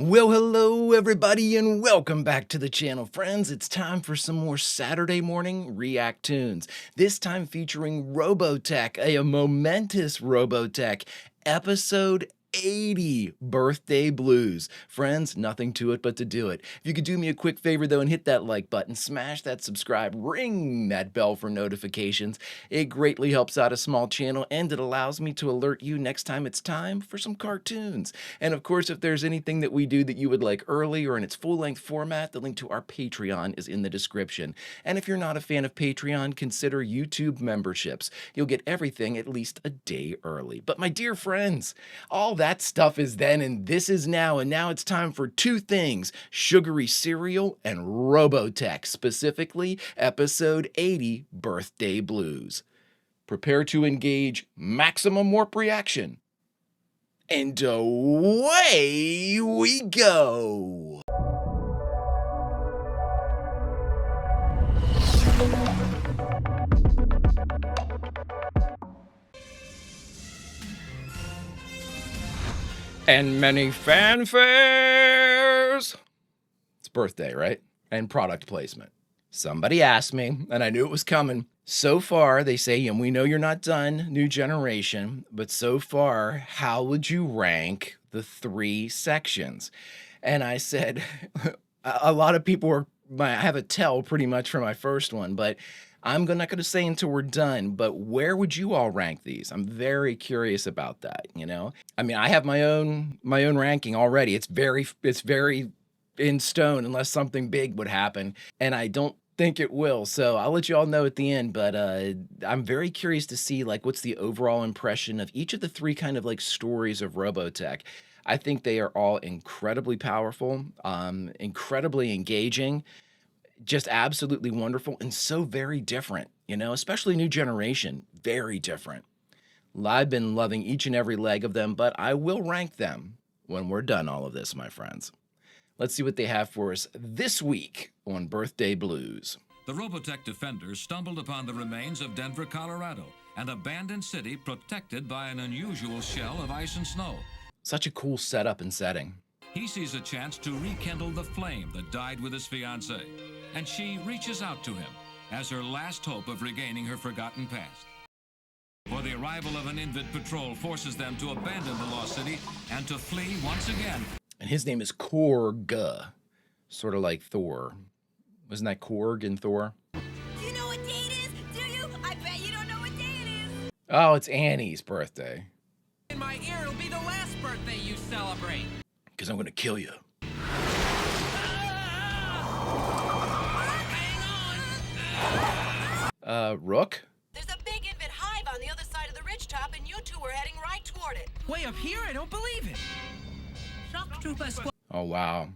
Well, hello everybody and welcome back to the channel, friends. It's time for some more Saturday morning React-TOONS. This time featuring Robotech, a momentous Robotech, episode 80, Birthday Blues. Friends, nothing to it but to do it. If you could do me a quick favor though and hit that like button, smash that subscribe, ring that bell for notifications. It greatly helps out a small channel and it allows me to alert you next time it's time for some cartoons. And of course, if there's anything that we do that you would like early or in its full-length format, the link to our Patreon is in the description. And if you're not a fan of Patreon, consider YouTube memberships. You'll get everything at least a day early. But my dear friends, all that stuff is then and this is now, and now it's time for two things: sugary cereal and Robotech, specifically episode 80, Birthday Blues. Prepare to engage maximum warp reaction. And away we go! And many fanfares! It's birthday, right? And product placement. Somebody asked me, and I knew it was coming. So far, they say, and we know you're not done, new generation, but so far, how would you rank the three sections? And I said, a lot of people were, I have a tell pretty much for my first one, but I'm not going to say until we're done, but where would you all rank these? I'm very curious about that, you know? I mean, I have my own ranking already. It's very in stone unless something big would happen, and I don't think it will. So I'll let you all know at the end, but I'm very curious to see like what's the overall impression of each of the three kind of like stories of Robotech. I think they are all incredibly powerful, incredibly engaging, just absolutely wonderful, and so very different, you know, especially new generation, very different. I've been loving each and every leg of them, but I will rank them when we're done all of this, my friends. Let's see what they have for us this week on Birthday Blues. The Robotech defenders stumbled upon the remains of Denver, Colorado, an abandoned city protected by an unusual shell of ice and snow. Such a cool setup and setting. He sees a chance to rekindle the flame that died with his fiancée, and she reaches out to him as her last hope of regaining her forgotten past. For the arrival of an Invid patrol forces them to abandon the lost city and to flee once again. And his name is Korg, sort of like Thor. Wasn't that Korg in Thor? Do you know what day it is? Do you? I bet you don't know what day it is. Oh, it's Annie's birthday. In my ear, it'll be the last birthday you celebrate. Because I'm going to kill you. Rook? There's a big Invid hive on the other side of the ridgetop, and you two are heading right toward it. Way up here? I don't believe it. Shock Trooper Squad. Oh, wow.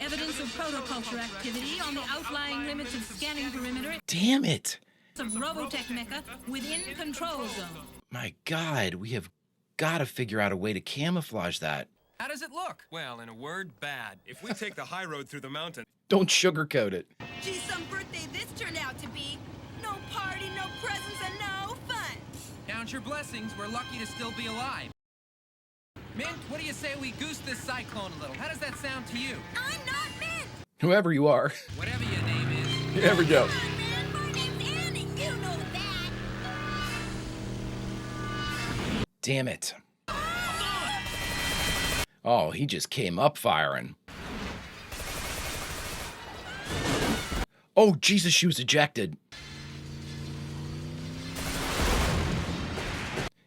Evidence of protoculture activity on the outlying limits of scanning perimeter Damn it. of Robotech Mecha within control zone. My God, we have got to figure out a way to camouflage that. How does it look? Well, in a word, bad. If we take the high road through the mountain... Don't sugarcoat it. Gee, some birthday this turned out to be. No party, no presents, and no fun. Count your blessings. We're lucky to still be alive. Mint, what do you say we goose this cyclone a little? How does that sound to you? I'm not Mint. Whoever you are. Whatever your name is. There we go. Come on, man. My name's Annie. You know that. Damn it. Oh, he just came up firing. Oh, Jesus, she was ejected.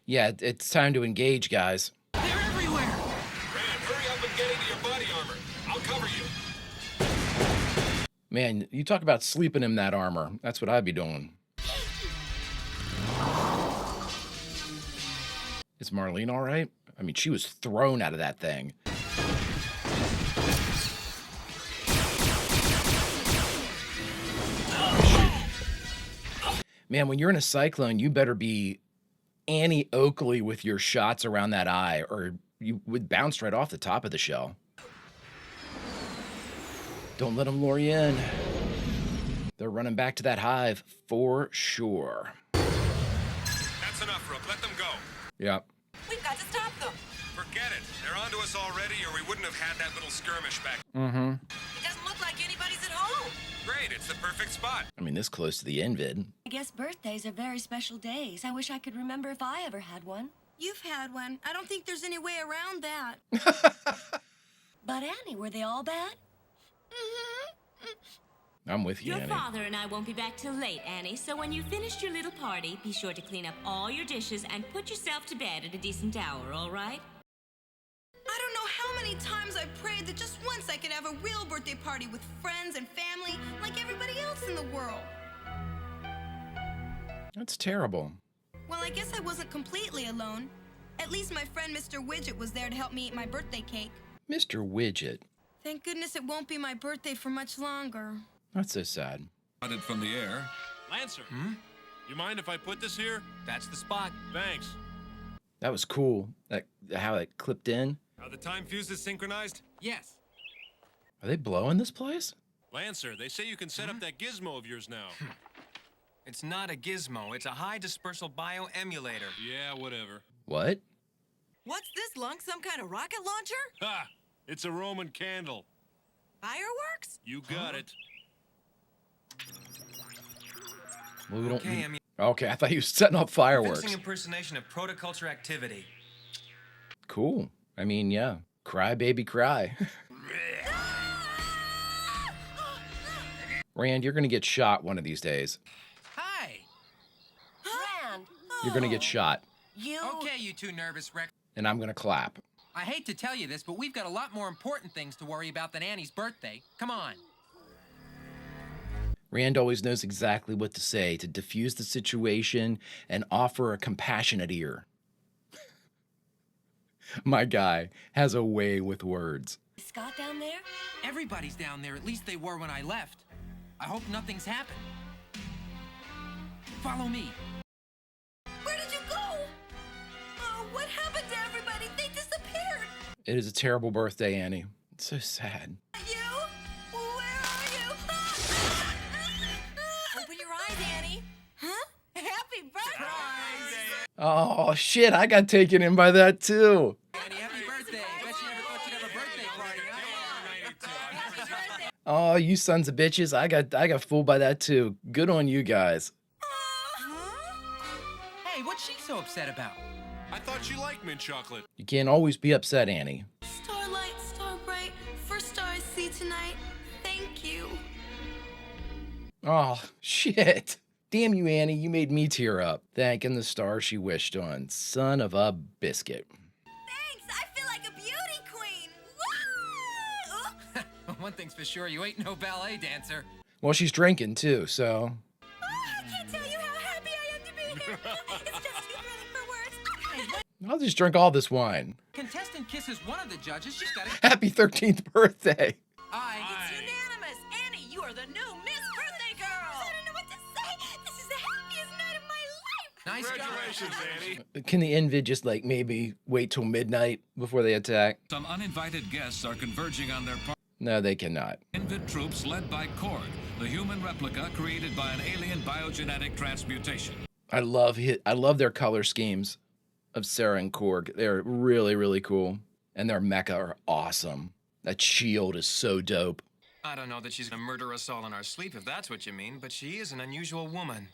Yeah, it's time to engage, guys. They're everywhere. Ran, hurry up and get into your body armor. I'll cover you. Man, you talk about sleeping in that armor. That's what I'd be doing. Is Marlene all right? I mean, she was thrown out of that thing. Man, when you're in a cyclone, you better be Annie Oakley with your shots around that eye, or you would bounce right off the top of the shell. Don't let them lure you in. They're running back to that hive for sure. That's enough, Rook. Let them go. Yep. We've got to stop them. For Get it. They're onto us already, or we wouldn't have had that little skirmish back. Mm-hmm. It doesn't look like anybody's at home. Great, it's the perfect spot. I mean, this close to the Invid. I guess birthdays are very special days. I wish I could remember if I ever had one. You've had one. I don't think there's any way around that. But Annie, were they all bad? I'm with you, Your Annie. father and I won't be back till late, Annie, so when you've finished your little party, be sure to clean up all your dishes and put yourself to bed at a decent hour, all right? I don't know how many times I've prayed that just once I could have a real birthday party with friends and family like everybody else in the world. That's terrible. Well, I guess I wasn't completely alone. At least my friend Mr. Widget was there to help me eat my birthday cake. Mr. Widget. Thank goodness it won't be my birthday for much longer. That's so sad. Spotted from the air. Lancer, you mind if I put this here? That's the spot. Thanks. That was cool. How it clipped in. Are the time fuses synchronized? Yes. Are they blowing this place? Lancer, they say you can set up that gizmo of yours now. It's not a gizmo. It's a high dispersal bioemulator. Yeah, whatever. What? What's this, Lunk? Some kind of rocket launcher? Ha! It's a Roman candle. Fireworks? You got it. Well, we don't. Okay, I'm Okay, I thought he was setting up fireworks. convincing impersonation of protoculture activity. Cool. I mean, yeah. Cry, baby, cry. Rand, you're gonna get shot one of these days. Hi. Rand, You're gonna get shot, you... Okay, you two nervous wreck. and I'm gonna clap. I hate to tell you this, but we've got a lot more important things to worry about than Annie's birthday. Come on. Rand always knows exactly what to say to diffuse the situation and offer a compassionate ear. My guy has a way with words. Is Scott down there? Everybody's down there. At least they were when I left. I hope nothing's happened. Follow me. Where did you go? Oh, what happened to everybody? They disappeared. It is a terrible birthday, Annie. It's so sad. You? Where are you? Open your eyes, Annie. Huh? Happy birthday! Oh, shit, I got taken in by that too. Annie, happy birthday. Bet you never thought you'd have a birthday party, huh? Oh, you sons of bitches, I got fooled by that too. Good on you guys. Hey, what's she so upset about? I thought you liked mint chocolate. You can't always be upset, Annie. Starlight, star bright, first star I see tonight. Thank you. Oh, shit. Damn you, Annie, you made me tear up. Thanking the star she wished on. Son of a biscuit. Thanks, I feel like a beauty queen. Woo! One thing's for sure, you ain't no ballet dancer. Well, she's drinking too, so. I can't tell you how happy I am to be here. It's just too thrilling for words. I'll just drink all this wine. Contestant kisses one of the judges, she's got it. Happy 13th birthday. It's unanimous. Annie, you are the new Miss Birthday Girl. I don't know what to say. This is the happiest night of my life. Nice job. Congratulations, Annie. Can the Invid just like maybe wait till midnight before they attack? Some uninvited guests are converging on their party. No, they cannot. Invid troops led by Korg, the human replica created by an alien biogenetic transmutation. I love their color schemes of Sarah and Korg. They're really, really cool. And their mecha are awesome. That shield is so dope. I don't know that she's gonna murder us all in our sleep, if that's what you mean, but she is an unusual woman.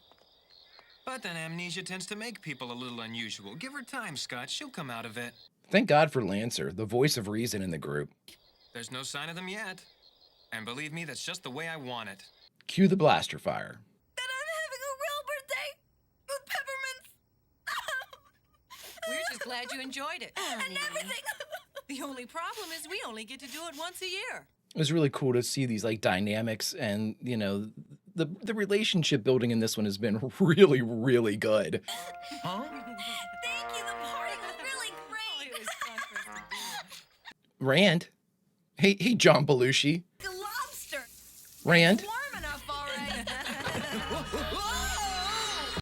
But then amnesia tends to make people a little unusual. Give her time, Scott. She'll come out of it. Thank God for Lancer, the voice of reason in the group. There's no sign of them yet. And believe me, that's just the way I want it. Cue the blaster fire. That I'm having a real birthday with peppermints. We're just glad you enjoyed it. And everything. The only problem is we only get to do it once a year. It was really cool to see these like dynamics and, you know, the relationship building in this one has been really, really good. Huh? Thank you. The party was really great. It was fun for us to do. Rand. Hey, John Belushi. Like a lobster. Rand, Warm enough, all right.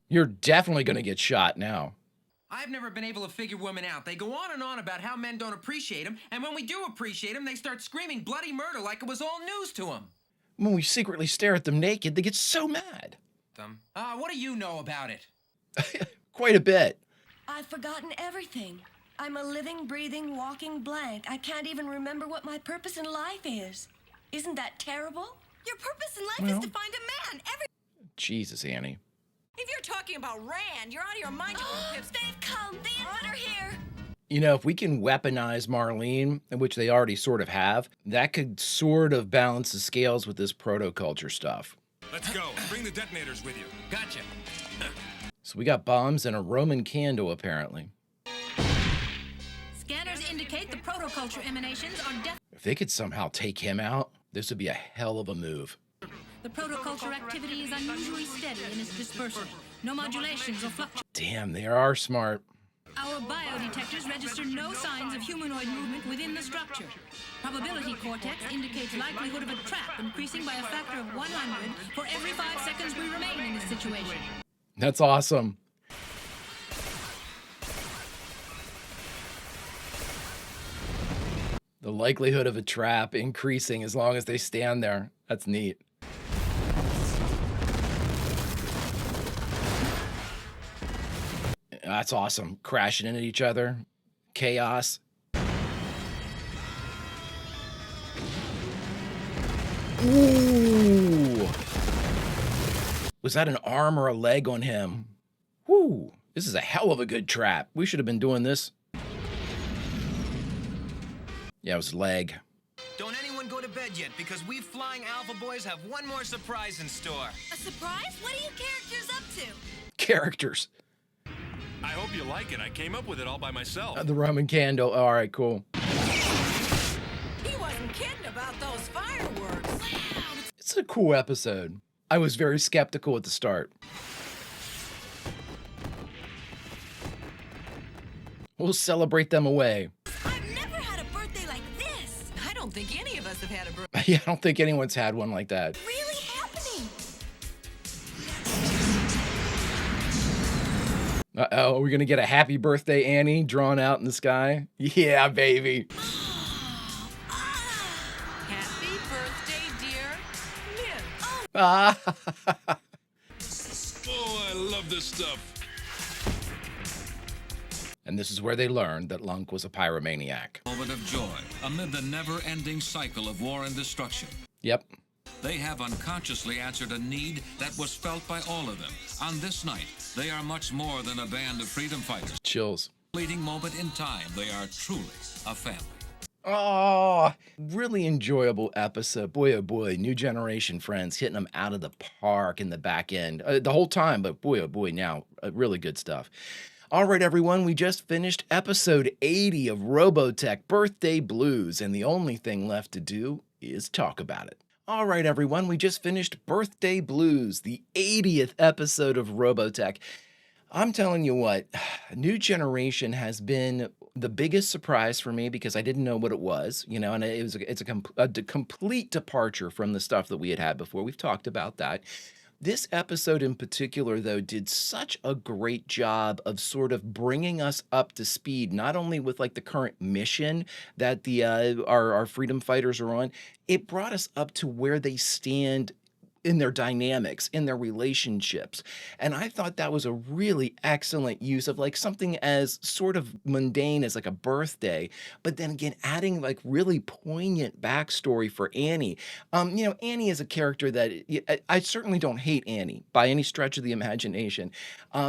you're definitely going to get shot now. I've never been able to figure women out. They go on and on about how men don't appreciate them, and when we do appreciate them, they start screaming bloody murder like it was all news to them. When we secretly stare at them naked, they get so mad. What do you know about it? Quite a bit. I've forgotten everything. I'm a living, breathing, walking blank. I can't even remember what my purpose in life is. Isn't that terrible? Your purpose in life is to find a man. Jesus, Annie. If you're talking about Rand, you're out of your mind, you little pips. They've come. The Input are here. You know, if we can weaponize Marlene, which they already sort of have, that could sort of balance the scales with this proto-culture stuff. Let's go. Bring the detonators with you. Gotcha. So we got bombs and a Roman candle, apparently. Scanners indicate the protoculture emanations are If they could somehow take him out, this would be a hell of a move. The protoculture activity is unusually steady in its dispersal. No modulations or fluctuations. Damn, they are smart. Our biodetectors register no signs of humanoid movement within the structure. Probability cortex indicates likelihood of a trap increasing by a factor of 100 for every 5 seconds we remain in this situation. That's awesome. The likelihood of a trap increasing as long as they stand there. That's neat. That's awesome. Crashing into each other. Chaos. Ooh. Was that an arm or a leg on him? Woo. This is a hell of a good trap. We should have been doing this. Yeah, it was leg. Don't anyone go to bed yet, because we flying Alpha Boys have one more surprise in store. A surprise? What are you characters up to? Characters. I hope you like it. I came up with it all by myself. The Roman candle. All right, cool. He wasn't kidding about those fireworks. Wow. It's a cool episode. I was very skeptical at the start. We'll celebrate them away. I've never had a birthday like this. I don't think any of us have had a birthday. Yeah, I don't think anyone's had one like that. Really happening. Uh-oh, are we gonna get a happy birthday Annie drawn out in the sky? Yeah, baby. Happy birthday, dear Lynn. Ah. Oh, I love this stuff. And this is where they learned that Lunk was a pyromaniac. Moment of joy amid the never-ending cycle of war and destruction. Yep. They have unconsciously answered a need that was felt by all of them. On this night, they are much more than a band of freedom fighters. Chills. Fleeting moment in time, they are truly a family. Oh, really enjoyable episode. Boy, oh boy, New Generation friends hitting them out of the park in the back end. The whole time, but boy, oh boy, now, really good stuff. All right, everyone, we just finished episode 80 of Robotech Birthday Blues, and the only thing left to do is talk about it. All right, everyone, we just finished Birthday Blues, the 80th episode of Robotech. I'm telling you what, New Generation has been the biggest surprise for me because I didn't know what it was, you know, and it's a complete departure from the stuff that we had before. We've talked about that. This episode in particular, though, did such a great job of sort of bringing us up to speed, not only with like the current mission that our freedom fighters are on, it brought us up to where they stand in their dynamics, in their relationships. And I thought that was a really excellent use of like something as sort of mundane as like a birthday, but then again, adding like really poignant backstory for Annie. You know, Annie is a character that I certainly don't hate Annie by any stretch of the imagination.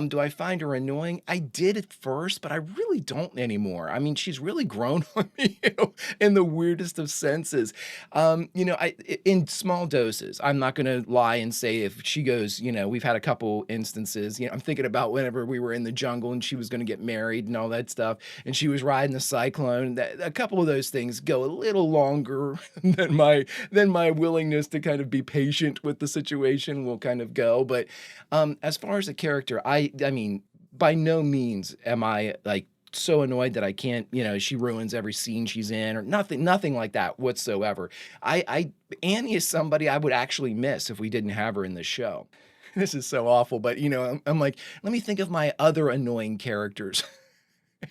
Do I find her annoying? I did at first, but I really don't anymore. I mean, she's really grown on me, you know, in the weirdest of senses. You know, in small doses, I'm not going to lie and say if she goes, you know, we've had a couple instances, you know, I'm thinking about whenever we were in the jungle and she was going to get married and all that stuff, and she was riding the cyclone. A couple of those things go a little longer than my willingness to kind of be patient with the situation will kind of go. But as far as the character, I mean, by no means am I like so annoyed that I can't, you know, she ruins every scene she's in or nothing like that whatsoever. Annie is somebody I would actually miss if we didn't have her in the show. This is so awful, but you know, I'm like, let me think of my other annoying characters.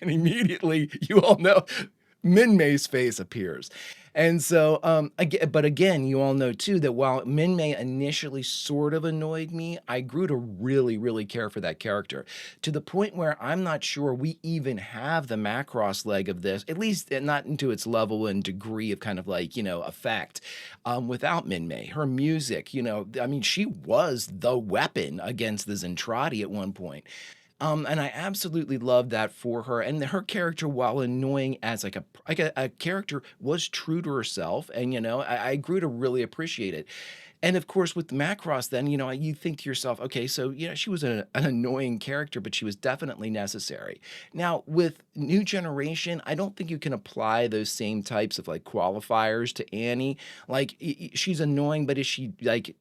And immediately, you all know, Min May's face appears. And so, but again, you all know too that while Minmay initially sort of annoyed me, I grew to really, really care for that character to the point where I'm not sure we even have the Macross leg of this, at least not into its level and degree of kind of like, effect, without Minmay. Her music, I mean, she was the weapon against the Zentradi at one point. And I absolutely love that for her. And her character, while annoying as like a character, was true to herself. And I grew to really appreciate it. And of course, with Macross, then you think to yourself, okay, so she was an annoying character, but she was definitely necessary. Now, with New Generation, I don't think you can apply those same types of like qualifiers to Annie. Like she's annoying, but is she like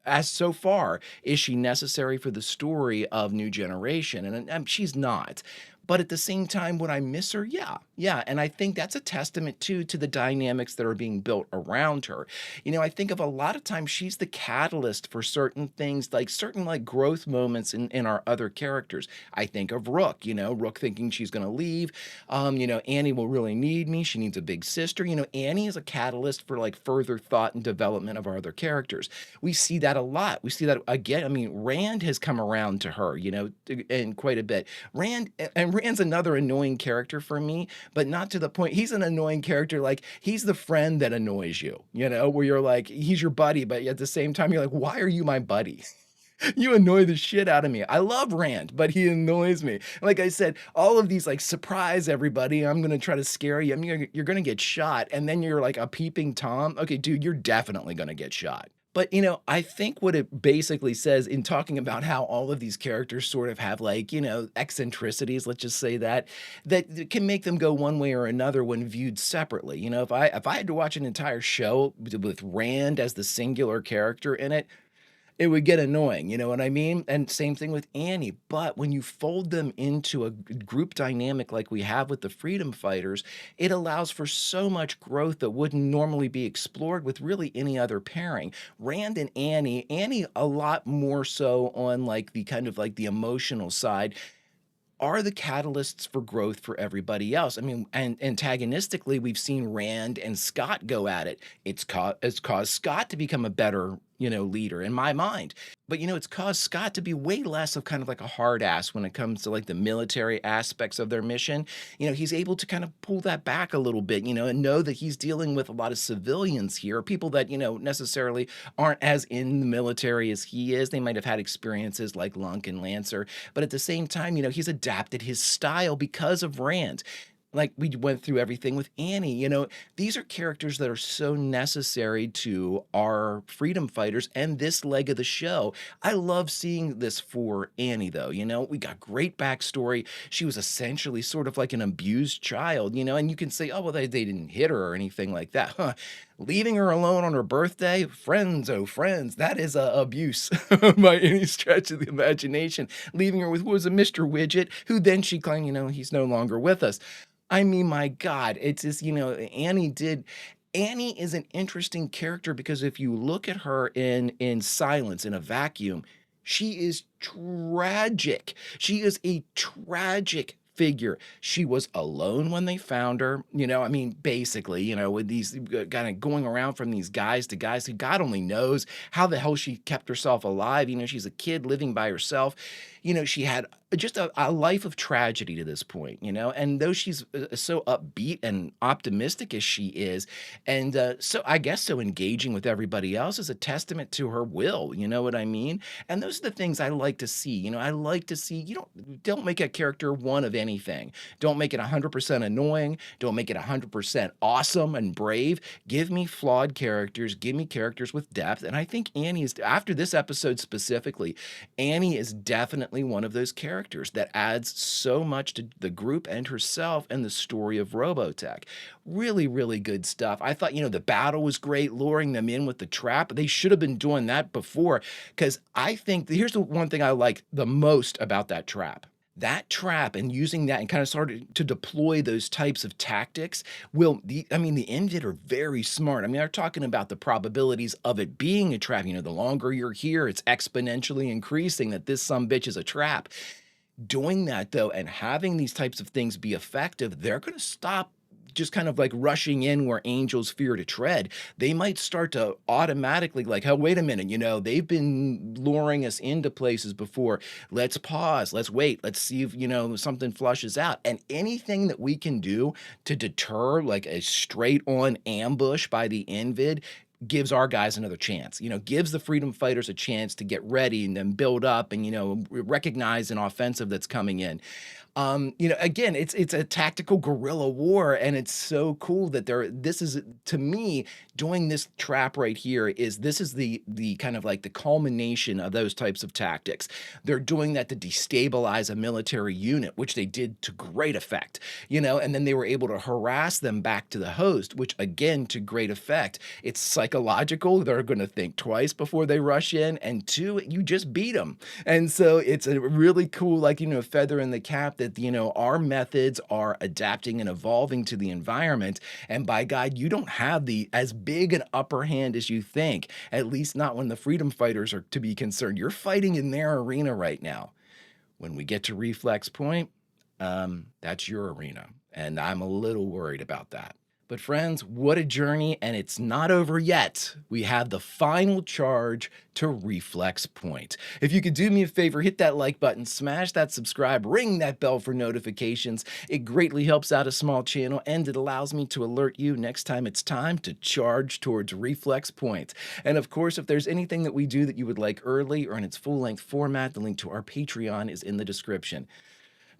as so far, is she necessary for the story of New Generation? And she's not. But at the same time, would I miss her? Yeah, yeah. And I think that's a testament too to the dynamics that are being built around her. I think of a lot of times she's the catalyst for certain things, like certain like growth moments in our other characters. I think of Rook, Rook thinking she's going to leave. Annie will really need me. She needs a big sister. Annie is a catalyst for like further thought and development of our other characters. We see that a lot. We see that again. I mean, Rand has come around to her, and quite a bit. Rand's another annoying character for me, but not to the point. He's an annoying character. Like he's the friend that annoys you, where you're like, he's your buddy, but at the same time, you're like, why are you my buddy? You annoy the shit out of me. I love Rand, but he annoys me. Like I said, all of these like surprise everybody. I'm gonna try to scare you. You're gonna get shot, and then you're like a peeping Tom. Okay, dude, you're definitely gonna get shot. But I think what it basically says in talking about how all of these characters sort of have like, eccentricities, let's just say that can make them go one way or another when viewed separately. If I had to watch an entire show with Rand as the singular character in it, it would get annoying, you know what I mean? And same thing with Annie. But when you fold them into a group dynamic like we have with the Freedom Fighters, it allows for so much growth that wouldn't normally be explored with really any other pairing. Rand and Annie a lot more so on like the kind of like the emotional side, are the catalysts for growth for everybody else. I mean, and antagonistically, we've seen Rand and Scott go at it. It's caused Scott to become a better, leader in my mind. But, it's caused Scott to be way less of kind of like a hard ass when it comes to like the military aspects of their mission. He's able to kind of pull that back a little bit, and know that he's dealing with a lot of civilians here, people that, necessarily aren't as in the military as he is. They might have had experiences like Lunk and Lancer, but at the same time, he's adapted his style because of Rand. Like we went through everything with Annie, these are characters that are so necessary to our freedom fighters and this leg of the show. I love seeing this for Annie, though. We got great backstory. She was essentially sort of like an abused child, and you can say, oh, well, they didn't hit her or anything like that. Huh. Leaving her alone on her birthday, friends, oh friends, that is abuse by any stretch of the imagination. Leaving her with who was a Mr. Widget, who then she claimed, he's no longer with us. I mean, my God, it's just, Annie is an interesting character because if you look at her in silence, in a vacuum, she is tragic. She is a tragic figure. She was alone when they found her, basically, with these kind of going around from these guys to guys who God only knows how the hell she kept herself alive. She's a kid living by herself. She had just a life of tragedy to this point, and though she's so upbeat and optimistic as she is, and so I guess so engaging with everybody else is a testament to her will, you know what I mean? And those are the things I like to see. I like to see, don't make a character one of anything. Don't make it 100% annoying. Don't make it 100% awesome and brave. Give me flawed characters. Give me characters with depth. And I think Annie is, after this episode specifically, Annie is definitely one of those characters that adds so much to the group and herself and the story of Robotech. Really, really good stuff. I thought, the battle was great, luring them in with the trap. They should have been doing that before, because I think here's the one thing I like the most about that trap. That trap and using that and kind of started to deploy those types of tactics the Envid are very smart. They're talking about the probabilities of it being a trap. The longer you're here, it's exponentially increasing that this sumbitch is a trap. Doing that, though, and having these types of things be effective, they're going to stop just kind of like rushing in where angels fear to tread, they might start to automatically like, oh, wait a minute, they've been luring us into places before. Let's pause. Let's wait. Let's see if, something flushes out. And anything that we can do to deter like a straight on ambush by the Invid gives our guys another chance, gives the freedom fighters a chance to get ready and then build up and, recognize an offensive that's coming in. Again, it's a tactical guerrilla war, and it's so cool that this is, to me, doing this trap right here this is the kind of like the culmination of those types of tactics. They're doing that to destabilize a military unit, which they did to great effect, and then they were able to harass them back to the host, which again, to great effect. It's psychological. They're going to think twice before they rush in, and two, you just beat them. And so it's a really cool, like, feather in the cap that, our methods are adapting and evolving to the environment. And by God, you don't have as big an upper hand as you think, at least not when the freedom fighters are to be concerned. You're fighting in their arena right now. When we get to Reflex Point, that's your arena. And I'm a little worried about that. But friends, what a journey, and it's not over yet. We have the final charge to Reflex Point. If you could do me a favor, hit that like button, smash that subscribe, ring that bell for notifications. It greatly helps out a small channel, and it allows me to alert you next time it's time to charge towards Reflex Point. And of course, if there's anything that we do that you would like early or in its full-length format, the link to our Patreon is in the description.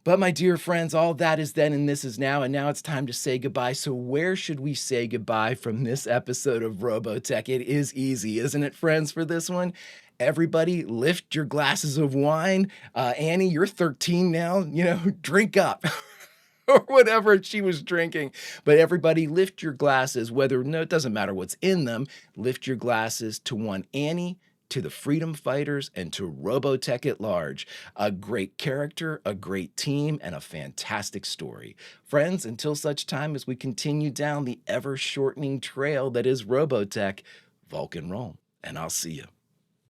But my dear friends, all that is then and this is now, and now it's time to say goodbye. So where should we say goodbye from this episode of Robotech? It is easy, isn't it, friends, for this one? Everybody lift your glasses of wine. Annie, you're 13 now, drink up. Or whatever she was drinking. But everybody lift your glasses, it doesn't matter what's in them, lift your glasses to one Annie, to the freedom fighters, and to Robotech at large. A great character, a great team, and a fantastic story. Friends, until such time as we continue down the ever-shortening trail that is Robotech, Vulcan roll, and I'll see you.